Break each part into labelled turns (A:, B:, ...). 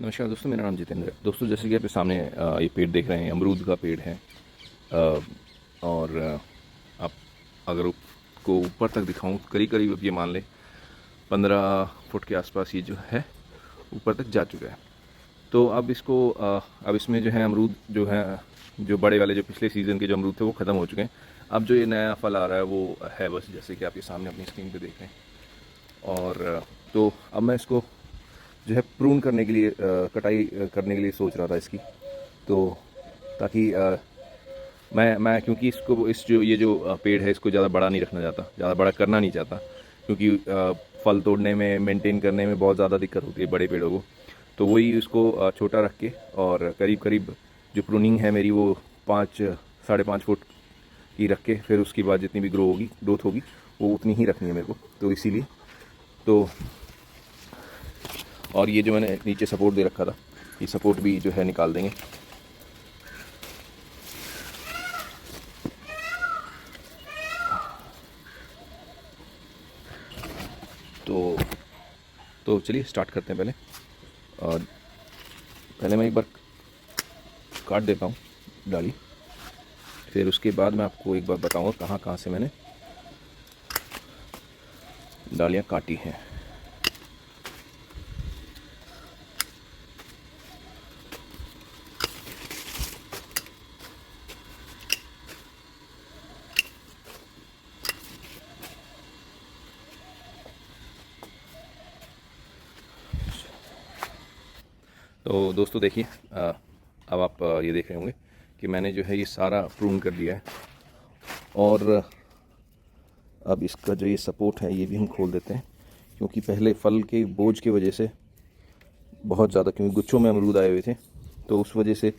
A: नमस्कार दोस्तों, मेरा नाम जितेंद्र है। दोस्तों, जैसे कि आपके सामने ये पेड़ देख रहे हैं, अमरूद का पेड़ है। अ, और आप अगर उसको ऊपर तक दिखाऊं, करीब करीब अब ये मान लें 15 फुट के आसपास ये जो है ऊपर तक जा चुका है। तो अब इसको अब इसमें जो है अमरूद जो है, जो बड़े वाले जो पिछले सीज़न के जो अमरूद थे वो ख़त्म हो चुके हैं। अब जो ये नया फल आ रहा है वो है, बस जैसे कि आपके सामने अपनी स्क्रीन पे देख रहे हैं। और तो अब मैं इसको जो है प्रून करने के लिए कटाई करने के लिए सोच रहा था इसकी। तो ताकि मैं क्योंकि इसको इस जो ये जो पेड़ है इसको ज़्यादा बड़ा नहीं रखना चाहता, ज़्यादा बड़ा करना नहीं चाहता, क्योंकि फल तोड़ने में, मेंटेन करने में बहुत ज़्यादा दिक्कत होती है बड़े पेड़ों को। तो वही इसको छोटा रख के, और करीब करीब जो प्रूनिंग है मेरी वो 5-5.5 फुट की रख के, फिर उसके बाद जितनी भी ग्रोथ होगी वो उतनी ही रखनी है मेरे को। तो इसीलिए तो और ये जो मैंने नीचे सपोर्ट दे रखा था, ये सपोर्ट भी जो है निकाल देंगे। तो चलिए स्टार्ट करते हैं पहले। और पहले मैं एक बार काट देता हूँ डाली, फिर उसके बाद मैं आपको एक बार बताऊँगा कहाँ कहाँ से मैंने डालियाँ काटी हैं। तो दोस्तों देखिए, अब आप ये देख रहे होंगे कि मैंने जो है ये सारा प्रून कर दिया है। और अब इसका जो ये सपोर्ट है ये भी हम खोल देते हैं, क्योंकि पहले फल के बोझ की वजह से बहुत ज़्यादा, क्योंकि गुच्छों में अमरूद आए हुए थे, तो उस वजह से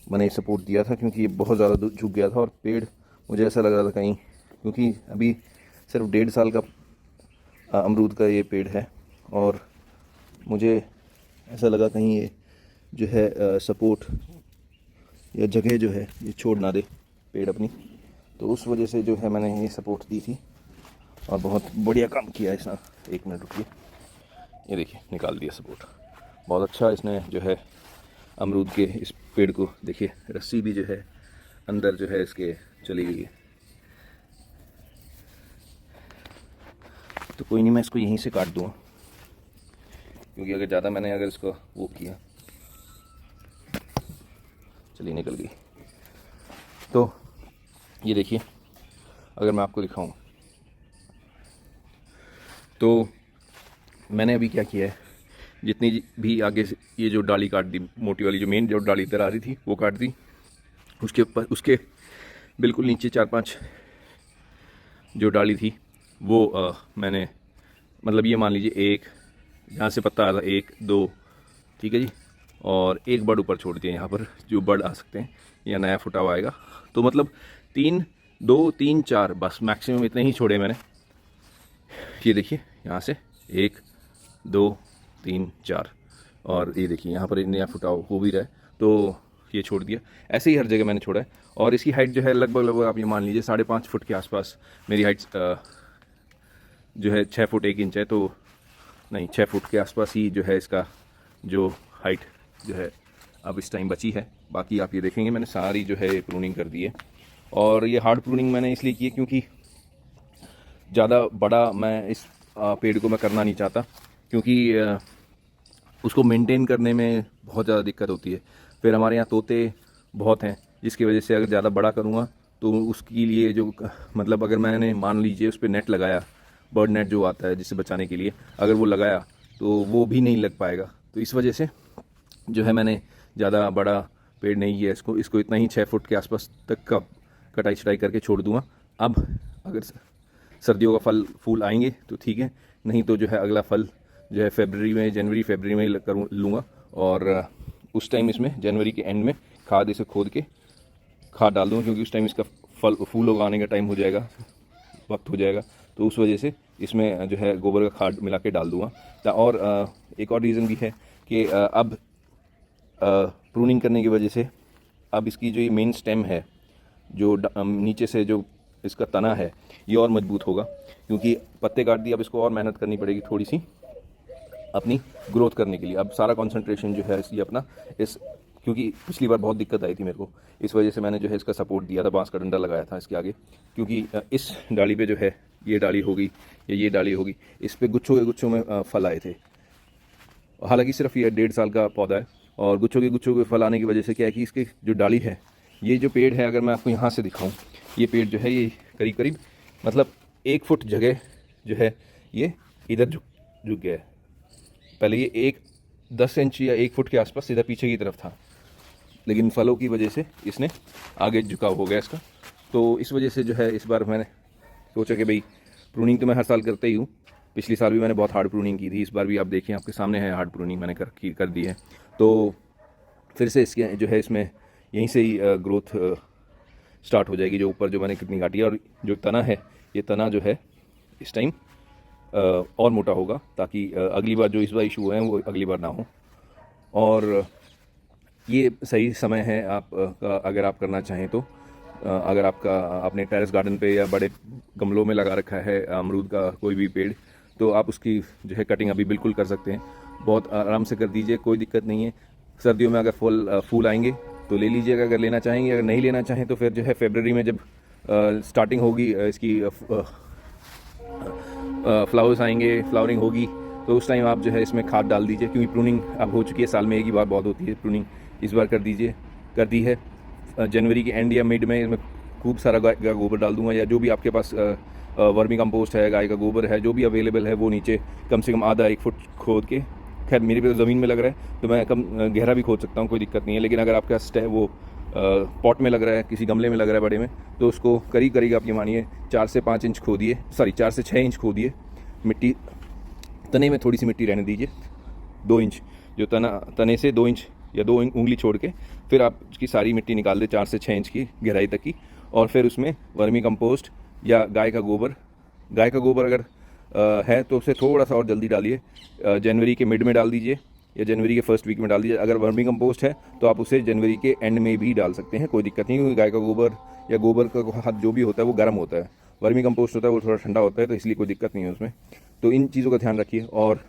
A: मैंने ये सपोर्ट दिया था, क्योंकि ये बहुत ज़्यादा झुक गया था। और पेड़ मुझे ऐसा लग रहा था कहीं, क्योंकि अभी सिर्फ 1.5 साल का अमरूद का ये पेड़ है, और मुझे ऐसा लगा कहीं ये जो है सपोर्ट या जगह जो है ये छोड़ ना दे पेड़ अपनी। तो उस वजह से जो है मैंने ये सपोर्ट दी थी, और बहुत बढ़िया काम किया इसने। 1 मिनट रुकिए, ये देखिए निकाल दिया सपोर्ट। बहुत अच्छा इसने जो है अमरूद के इस पेड़ को, देखिए रस्सी भी जो है अंदर जो है इसके चली गई है। तो कोई नहीं, मैं इसको यहीं से काट दूँगा, क्योंकि अगर ज़्यादा मैंने अगर इसको वो किया, चलिए निकल गई। तो ये देखिए, अगर मैं आपको दिखाऊं तो मैंने अभी क्या किया है, जितनी भी आगे से ये जो डाली काट दी, मोटी वाली जो मेन जो डाली इधर आ रही थी वो काट दी। उसके ऊपर उसके बिल्कुल नीचे 4-5 जो डाली थी वो मैंने, मतलब ये मान लीजिए एक जहाँ से पत्ता आया था, 1-2, ठीक है जी, और एक बड़ ऊपर छोड़ दिया यहाँ पर, जो बड़ आ सकते हैं या नया फुटा हुआ आएगा। तो मतलब 2-3-4 बस मैक्सिमम इतने ही छोड़े मैंने। ये देखिए यहाँ से 1-2-3-4, और ये देखिए यहाँ पर नया फुटा हो भी रहा है, तो ये छोड़ दिया। ऐसे ही हर जगह मैंने छोड़ा है। और इसकी हाइट जो है लगभग आप ये मान लीजिए 5.5 फुट के आसपास मेरी हाइट जो है 6 फुट 1 इंच है। तो नहीं, 6 फुट के आसपास ही जो है इसका जो हाइट जो है अब इस टाइम बची है। बाकी आप ये देखेंगे मैंने सारी जो है प्रूनिंग कर दी है। और ये हार्ड प्रूनिंग मैंने इसलिए की है क्योंकि ज़्यादा बड़ा मैं इस पेड़ को मैं करना नहीं चाहता, क्योंकि उसको मेंटेन करने में बहुत ज़्यादा दिक्कत होती है। फिर हमारे यहाँ तोते बहुत हैं, जिसकी वजह से अगर ज़्यादा बड़ा करूँगा तो उसके लिए जो मतलब अगर मैंने मान लीजिए उस पर नेट लगाया, बर्ड नेट जो आता है जिससे बचाने के लिए, अगर वो लगाया तो वो भी नहीं लग पाएगा। तो इस वजह से जो है मैंने ज़्यादा बड़ा पेड़ नहीं किया, इसको इतना ही 6 फुट के आसपास तक का कटाई छटाई करके छोड़ दूँगा। अब अगर सर्दियों का फल फूल आएंगे तो ठीक है, नहीं तो जो है अगला फल जो है जनवरी फरवरी में करूँ लूँगा। और उस टाइम इसमें जनवरी के एंड में खाद इसे खोद के खाद डाल दूँगा, क्योंकि उस टाइम इसका फूल उगाने का टाइम हो जाएगा, वक्त हो जाएगा। तो उस वजह से इसमें जो है गोबर का खाद मिला के डाल दूँगा। और एक और रीज़न भी है कि अब प्रूनिंग करने की वजह से अब इसकी जो ये मेन स्टेम है, जो नीचे से जो इसका तना है, ये और मजबूत होगा, क्योंकि पत्ते काट दिए, अब इसको और मेहनत करनी पड़ेगी थोड़ी सी। अपनी ग्रोथ करने के लिए। अब सारा कंसंट्रेशन जो है इसलिए अपना इस, क्योंकि पिछली बार बहुत दिक्कत आई थी मेरे को, इस वजह से मैंने जो है इसका सपोर्ट दिया था, बांस का डंडा लगाया था इसके आगे, क्योंकि इस डाली पे जो है, ये डाली होगी या ये डाली होगी, इस पे गुच्छों के गुच्छों में फल आए थे। हालांकि सिर्फ ये 1.5 साल का पौधा है, और गुच्छों के फल आने की वजह से क्या है कि इसकी जो डाली है, ये जो पेड़ है, अगर मैं आपको यहाँ से दिखाऊँ, ये पेड़ जो है ये करीब करीब मतलब 1 फुट जगह जो है ये इधर झुक गया है। पहले ये 10 इंच या 1 फुट के आसपास सीधा पीछे की तरफ था, लेकिन फलों की वजह से इसने आगे झुकाव हो गया इसका। तो इस वजह से जो है इस बार मैंने सोचा कि भाई प्रूनिंग तो मैं हर साल करता ही हूँ, पिछली साल भी मैंने बहुत हार्ड प्रूनिंग की थी, इस बार भी आप देखें आपके सामने है हार्ड प्रूनिंग मैंने कर दी है। तो फिर से इसके जो है इसमें यहीं से ही ग्रोथ स्टार्ट हो जाएगी, जो ऊपर जो मैंने कितनी काटी है, और जो तना है ये तना जो है इस टाइम और मोटा होगा, ताकि अगली बार जो इस बार इशू है वो अगली बार ना हो। और ये सही समय है आप अगर आप करना चाहें तो, अगर आपका अपने टेरेस गार्डन पे या बड़े गमलों में लगा रखा है अमरूद का कोई भी पेड़, तो आप उसकी जो है कटिंग अभी बिल्कुल कर सकते हैं, बहुत आराम से कर दीजिए, कोई दिक्कत नहीं है। सर्दियों में अगर फूल आएंगे तो ले लीजिएगा, अगर लेना चाहेंगे, अगर नहीं लेना चाहें तो फिर जो है फरवरी में जब स्टार्टिंग होगी इसकी फ्लावर्स आएंगे, फ्लावरिंग होगी, तो उस टाइम आप जो है इसमें खाद डाल दीजिए, क्योंकि प्रूनिंग अब हो चुकी है, साल में एक ही बार बहुत होती है प्रूनिंग, इस बार कर दी है। जनवरी के एंड या मिड में इसमें खूब सारा गाय का गोबर डाल दूंगा, या जो भी आपके पास वर्मी कंपोस्ट है, गाय का गोबर है, जो भी अवेलेबल है वो नीचे कम से कम आधा 1 फुट खोद के, खैर मेरे पे तो ज़मीन में लग रहा है तो मैं कम गहरा भी खोद सकता हूँ, कोई दिक्कत नहीं है, लेकिन अगर आपके पास वो पॉट में लग रहा है, किसी गमले में लग रहा है बड़े में, तो उसको करीब आप ये मानिए 4 से 5 इंच खोदिए, 4 से 6 इंच खोदिए, मिट्टी तने में थोड़ी सी मिट्टी रहने दीजिए, 2 इंच जो तने से 2 इंच या 2 उंगली छोड़ के, फिर आप उसकी सारी मिट्टी निकाल दें 4 से 6 इंच की गहराई तक की, और फिर उसमें वर्मी कंपोस्ट या गाय का गोबर अगर है तो उसे थोड़ा सा और जल्दी डालिए, जनवरी के मिड में डाल दीजिए या जनवरी के फर्स्ट वीक में डाल दीजिए। अगर वर्मी कंपोस्ट है तो आप उसे जनवरी के एंड में भी डाल सकते हैं, कोई दिक्कत नहीं, क्योंकि गाय का गोबर या गोबर का खाद जो भी होता है वो गर्म होता है, वर्मी कंपोस्ट होता है वो थोड़ा ठंडा होता है, तो इसलिए कोई दिक्कत नहीं है उसमें। तो इन चीज़ों का ध्यान रखिए। और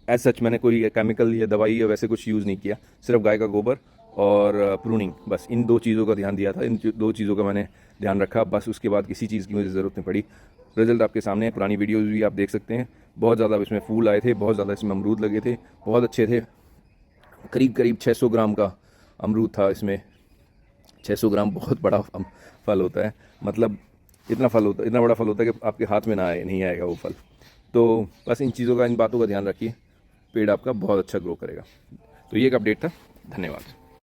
A: एज सच मैंने कोई केमिकल या दवाई या वैसे कुछ यूज़ नहीं किया, सिर्फ गाय का गोबर और प्रूनिंग, बस इन 2 चीज़ों का ध्यान दिया था, इन 2 चीज़ों का मैंने ध्यान रखा, बस उसके बाद किसी चीज़ की मुझे ज़रूरत नहीं पड़ी। रिजल्ट आपके सामने है, पुरानी वीडियोज़ भी आप देख सकते हैं, बहुत ज़्यादा इसमें फूल आए थे, बहुत ज़्यादा इसमें अमरूद लगे थे, बहुत अच्छे थे, करीब 600 ग्राम का अमरूद था इसमें। 600 ग्राम बहुत बड़ा फल होता है, मतलब इतना बड़ा फल होता है कि आपके हाथ में नहीं आएगा वो फल। तो बस इन चीज़ों का, इन बातों का ध्यान रखिए, पेड़ आपका बहुत अच्छा ग्रो करेगा। तो ये एक अपडेट था, धन्यवाद।